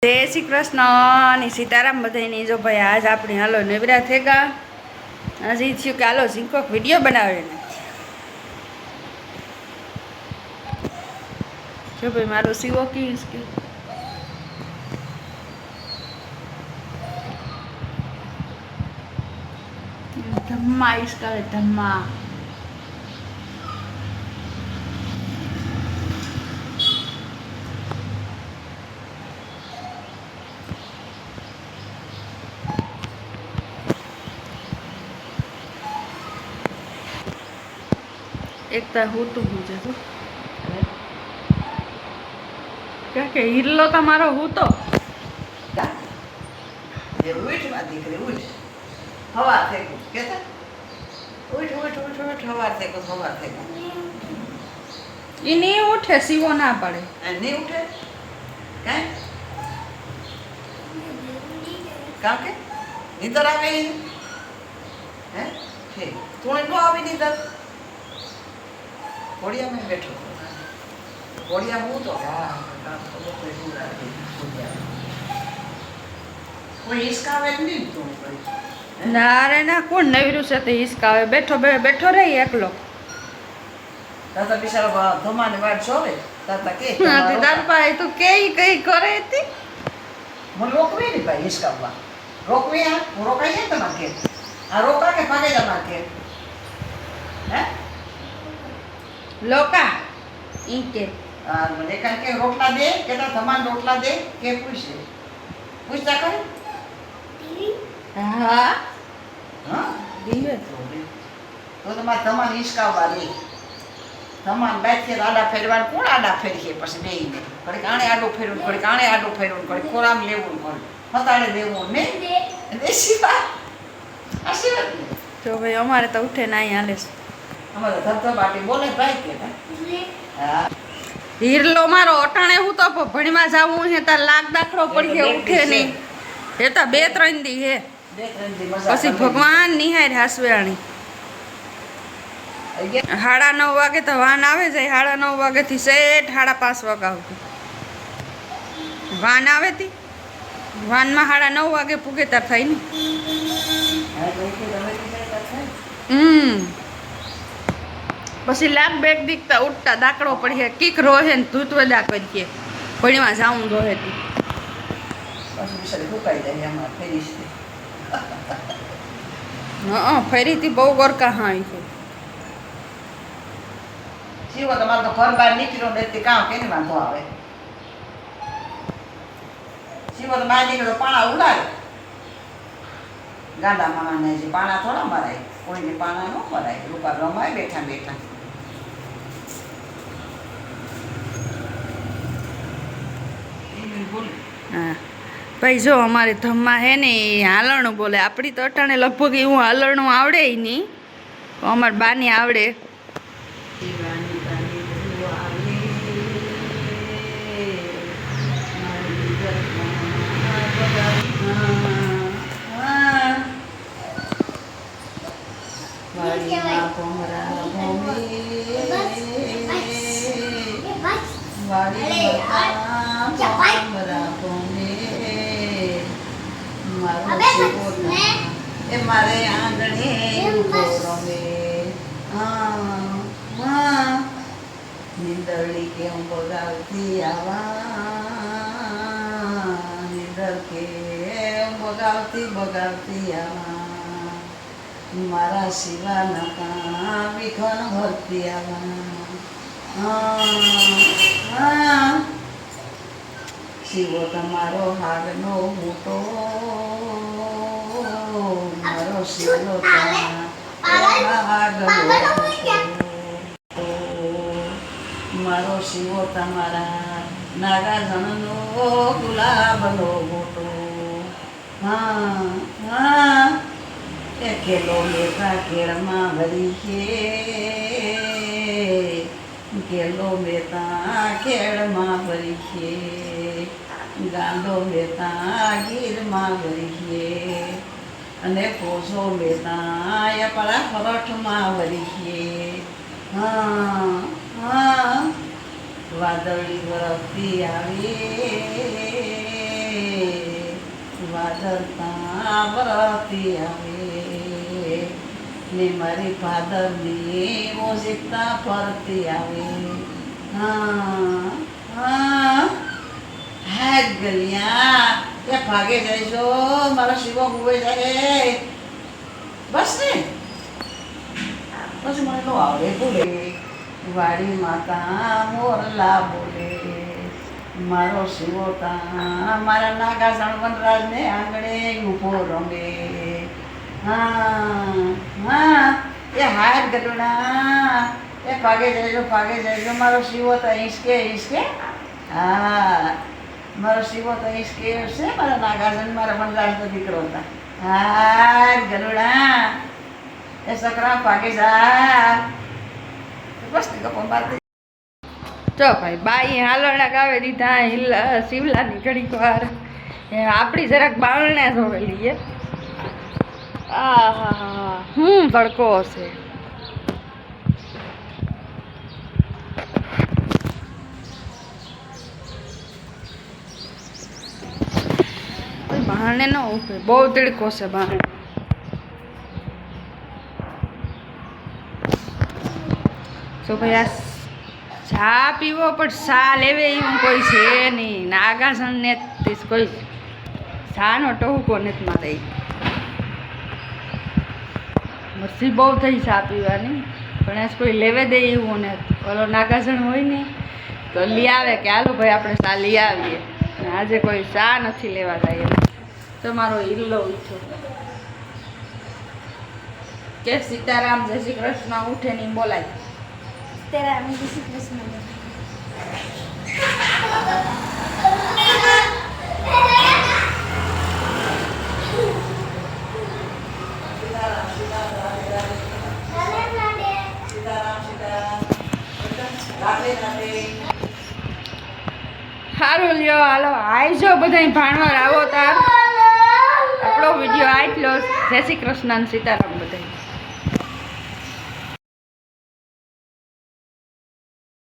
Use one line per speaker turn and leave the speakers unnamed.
જય શ્રી કૃષ્ણ અને સીતારામ બધાની જો ભાઈ આજ આપણે હાલો નેવરા થેગા હજી થયું કે હાલો ઝીંકોક વિડીયો બનાવે ને જો ભાઈ મારો સીવો કીસ કે ધમ્મા ઈસકા ધમ્મા एक तो હું તો હું જતો કે હિરલો તમારો હું તો
ये उठ मा दीकरी उठ हवा थे को केता उठ उठ उठ उठ हवा थे को
ઈ નહીં ઉઠે સીવો ના પડે
नहीं उठे काय काम के नींदर आवे हैं ठीक तूने नो आवी नींदर घोड़िया में बैठो घोड़िया मुँह तो कोई इसका आवे नहीं तुम
ના રે ના કોણ નવીરું છે તે હિસકાવે બેઠો બેઠો રહી એકલો
ताता बिचारा धमाने वाट छोरे ताता के
હા તે તાર પાસે તું કેઈ કઈ કરે હતી
मन रोकवे नहीं भाई इसका हुआ रोकवे है वो रोका है तना के आ रोका के भागे जाना के हैं
લોકા ઈ કે
आ મને કાન કે રોટલા દે કેતા ધમાન રોટલા દે કે પૂછે પૂછતા કરે
હા
हां
દીવે
तो તમાર ધમાન ઈસકાવા દે ધમાન બેઠે આડા ફેરવાન કોણ આડા ફેરી પછી બેઈને ઘડી કાણે આડો ફેરવું ઘડી કાણે આડો ફેરવું ઘડી કોરામ લેવું ઘડી હતાડે દેવું ને દેશીવા આશીર્વાદ
તો ભાઈ અમારે તો ઉઠે ના અહીં હાલે છે
અમારે ધબધબાટી બોલે ભાઈ કે હા
હીરલો મારો અટાણે હું તો ભણીમાં જાવું હે તાર લાગ દાખલો પડી હે ઉઠે નહીં એ તો 2-3 દી હે
બે ત્રણ દી મજા
પછી ભગવાન નિહાર હાસવેણી 9:30 વાગે તો વાન આવે જાય 9:30 વાગેથી સેઠ 5:30 વાગ્યા સુધી વાન આવે તી વાનમાં 9:30 વાગે પૂગે તાર થાય ને પછી લાગ બેગ દીકતા ઉઠતા દાકડો પડી કીક રોહે ને ધૂતવદા કરીએ ભણીમાં જાવું રોહે તી
પછી બિચારી ફૂકાઈ જાય એમાં ફેરીશ
હા ફરીથી બહુ ગોરકા હા છે
શિવો તમારે તો ઘર બહાર નીકળ્યો ને તે કામ કેને વાંધો આવે શિવો તો બહાર નીકળ્યો પાણા ઉલાડે ગાંડા મામાને જે પાણા થોડા મરાય કોઈને પાણા ન મરાય રૂપા રમાય બેઠા બેઠા
હા ભાઈ જો અમારે ધમ્મા હે ને એ હાલણું બોલે આપણી તો અટાણે લગભગ એવું હાલણું આવડે નહીં અમારે બાની આવડે
मारे आंगणे रमे निंदड़ी के बगावती आवा निंदर के बगावती बगावती आवा मारा शिवा नका विखन भरती आवा शिवो तमारो हागनो मोटो मारो शिवो मारो शिवो तमारा नागा जननो गुलाबनो मोटो हाँ हाँ ए खेलो मेरा खेड़मा भरी है गेलो बेता खेड़मा भरी है गांडो बेता गिरमा भरी है अने पोसो बेता या पड़ा फरठमा भरी है हाँ हाँ वादળી વરસતી આવે ભાદરતા વરતી આવે ને મારી ભાદરની ઓશિકતા ફરતી આવે હા હા હા ગલિયા એ ભાગે જઈશો મારો શિવો ગુવે જાય બસ ને પછી મને તો આવડે બોલે વાડી માતા મોરલા બોલે મારો શિવોતા મારા નાગા સણવનરાજને આંગણે ઊભો રમે હા હા એ હાથ ગલુડા એ ભાગે જઈજો મારો શિવોતા ઈસકે ઈસકે હા મારો શિવોતા ઈસકે છે મારા નાગાસન મારા વનરાજનો દીકરો હતા હાથ ગલુડા એ સકરા ભાગે જા બસ ને ગપ્પા મારતી
તો ભાઈ બાઈ હાલરડા ગાવે દીધા શિવલાની ઘડીક વાર આપણી જરાક બાળણે જોવેલી એ આ તડકો હશે બારણે ન ઉભે બહુ તડકો છે બારણે તો ભાઈ આ ચા પીવો પણ ચા લેવે એવું કોઈ છે નહીં નાગાસણ ને કોઈ ચાનો ટહુકો નથી મારે મસ્તી બહુ થઈ ચા પીવાની પણ આજ કોઈ લેવે દે એવું ને ઓલો નાગાસણ હોય ને તો લઈ આવે કે હાલો ભાઈ આપણે ચા લઈ આવીએ આજે કોઈ ચા નથી લેવા જાય એમ તો મારો હિલ્લો ઉઠો કે સીતારામ જય શ્રી કૃષ્ણ ઉઠે નહીં બોલાય
સીતારામ જય શ્રી કૃષ્ણ
સારું લ્યો હાલો આવજો બધા ભાણવાર આવો તાર આપણો વિડીયો આટલો જય શ્રી કૃષ્ણ સીતારામ બધા